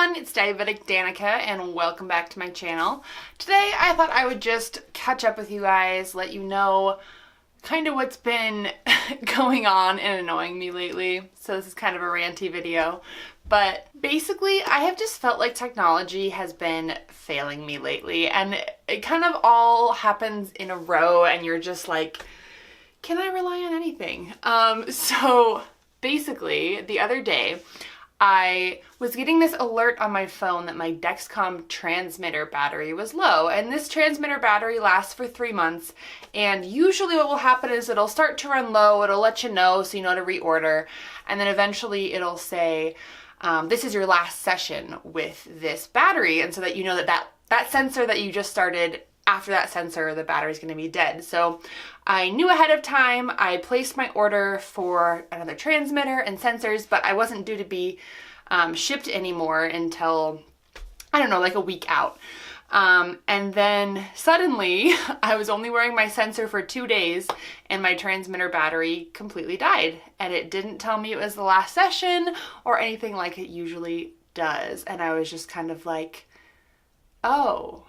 everyone, it's Diabetic Danica and welcome back to my channel. Today I thought I would just catch up with you guys, let you know kind of what's been going on and annoying me lately. So this is kind of a ranty video, but basically I have just felt like technology has been failing me lately, and it kind of all happens in a row and you're just like, can I rely on anything? So basically the other day I was getting this alert on my phone that my Dexcom transmitter battery was low, and this transmitter battery lasts for 3 months, and usually what will happen is it'll start to run low, it'll let you know so you know to reorder, and then eventually it'll say, this is your last session with this battery, and so that you know that sensor that you just started, after that sensor, the battery's going to be dead. So I knew ahead of time. I placed my order for another transmitter and sensors, but I wasn't due to be shipped anymore until, I don't know, like a week out. And then suddenly I was only wearing my sensor for 2 days and my transmitter battery completely died. And it didn't tell me it was the last session or anything like it usually does. And I was just kind of like, oh.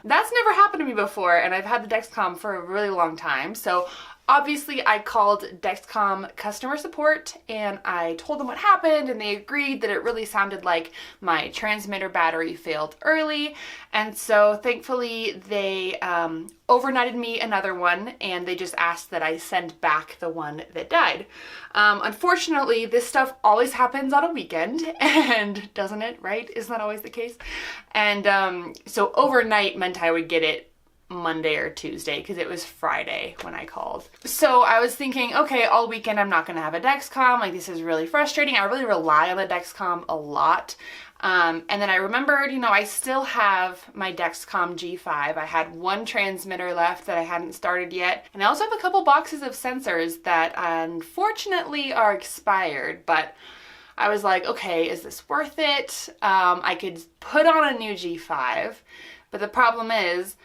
That's never happened to me before, and I've had the Dexcom for a really long time. So obviously I called Dexcom customer support and I told them what happened, and they agreed that it really sounded like my transmitter battery failed early. And so thankfully they overnighted me another one, and they just asked that I send back the one that died. Unfortunately, this stuff always happens on a weekend, and doesn't it, right? Isn't that always the case? And so overnight meant I would get it Monday or Tuesday, because it was Friday when I called. So I was thinking, okay, all weekend I'm not gonna have a Dexcom, like this is really frustrating. I really rely on the Dexcom a lot. And then I remembered, I still have my Dexcom G5. I had one transmitter left that I hadn't started yet. And I also have a couple boxes of sensors that unfortunately are expired, but I was like, okay, is this worth it? I could put on a new G5, but the problem is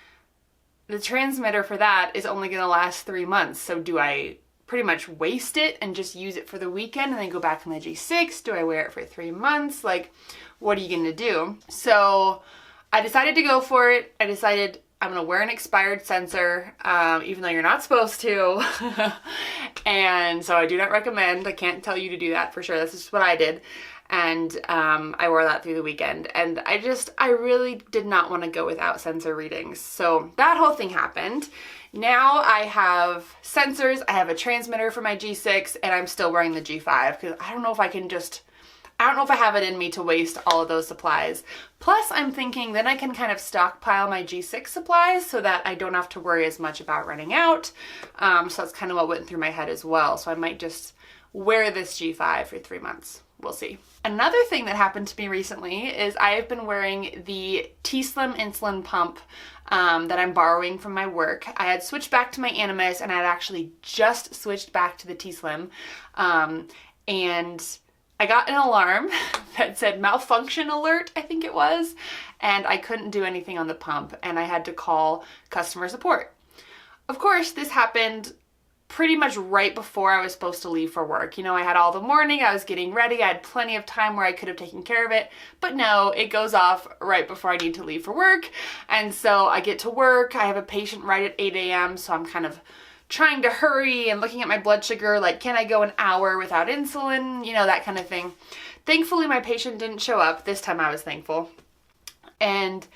the transmitter for that is only gonna last 3 months. So do I pretty much waste it and just use it for the weekend and then go back on the G6? Do I wear it for 3 months? Like, what are you gonna do? So I decided to go for it. I decided I'm gonna wear an expired sensor, even though you're not supposed to. And so I do not recommend, I can't tell you to do that for sure. That's just what I did. And I wore that through the weekend, and I really did not want to go without sensor readings. So that whole thing happened. Now I have sensors, I have a transmitter for my G6, and I'm still wearing the G5 because I don't know if I have it in me to waste all of those supplies. Plus I'm thinking then I can kind of stockpile my G6 supplies so that I don't have to worry as much about running out. So that's kind of what went through my head as well. So I might just wear this G5 for 3 months. We'll see. Another thing that happened to me recently is I have been wearing the T-Slim insulin pump that I'm borrowing from my work. I had switched back to my Animas, and I had actually just switched back to the T-Slim. And I got an alarm that said malfunction alert, I think it was, and I couldn't do anything on the pump, and I had to call customer support. Of course, this happened pretty much right before I was supposed to leave for work. I had all the morning, I was getting ready, I had plenty of time where I could have taken care of it, but no, it goes off right before I need to leave for work. And so I get to work, I have a patient right at 8 a.m., so I'm kind of trying to hurry and looking at my blood sugar, like, can I go an hour without insulin? That kind of thing. Thankfully, my patient didn't show up. This time I was thankful. And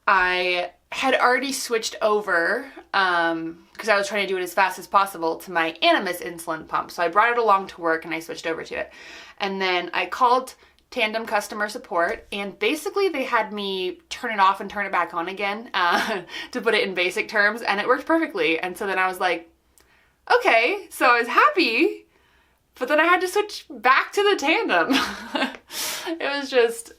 I had already switched over, because I was trying to do it as fast as possible, to my Animas insulin pump. So I brought it along to work and I switched over to it. And then I called Tandem customer support, and basically they had me turn it off and turn it back on again, to put it in basic terms, and it worked perfectly. And so then I was like, okay, so I was happy, but then I had to switch back to the Tandem. It was just,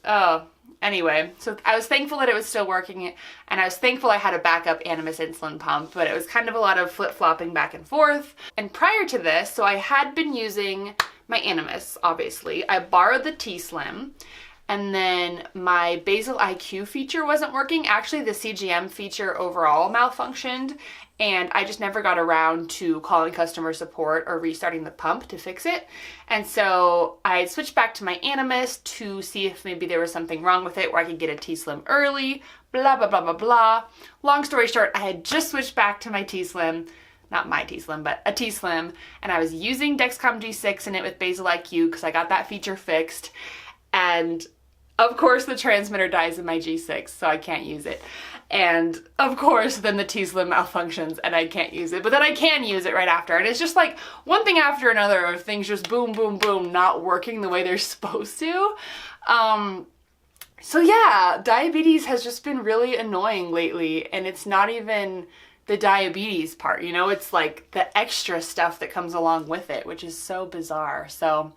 anyway, so I was thankful that it was still working, and I was thankful I had a backup Animas insulin pump, but it was kind of a lot of flip-flopping back and forth. And prior to this, so I had been using my Animas, obviously. I borrowed the T-Slim, and then my basal IQ feature wasn't working. Actually, the CGM feature overall malfunctioned, and I just never got around to calling customer support or restarting the pump to fix it. And so I switched back to my Animus to see if maybe there was something wrong with it where I could get a T-Slim early, blah, blah, blah, blah, blah. Long story short, I had just switched back to my T-Slim, not my T-Slim, but a T-Slim, and I was using Dexcom G6 in it with basal IQ because I got that feature fixed. And of course the transmitter dies in my G6, so I can't use it. And of course then the T-Slim malfunctions and I can't use it, but then I can use it right after. And it's just like one thing after another of things just boom, boom, boom, not working the way they're supposed to. So yeah, diabetes has just been really annoying lately, and it's not even the diabetes part, you know, it's like the extra stuff that comes along with it, which is so bizarre. So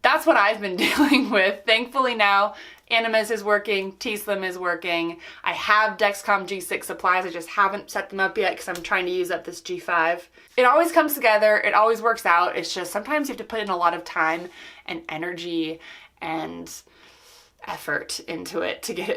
that's what I've been dealing with. Thankfully now, Animus is working, T-Slim is working. I have Dexcom G6 supplies, I just haven't set them up yet because I'm trying to use up this G5. It always comes together, it always works out. It's just sometimes you have to put in a lot of time and energy and effort into it to get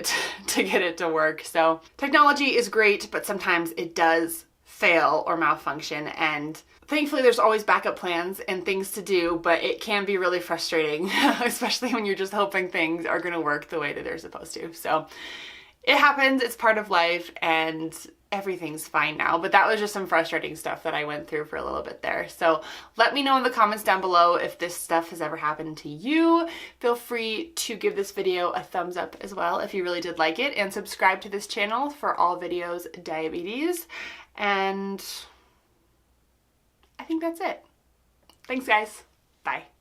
it to work. So technology is great, but sometimes it does fail or malfunction, and thankfully there's always backup plans and things to do, but it can be really frustrating, especially when you're just hoping things are going to work the way that they're supposed to. So it happens, it's part of life, and everything's fine now, but that was just some frustrating stuff that I went through for a little bit there. So let me know in the comments down below if this stuff has ever happened to you. Feel free to give this video a thumbs up as well if you really did like it, and subscribe to this channel for all videos diabetes. And I think that's it. Thanks guys. Bye.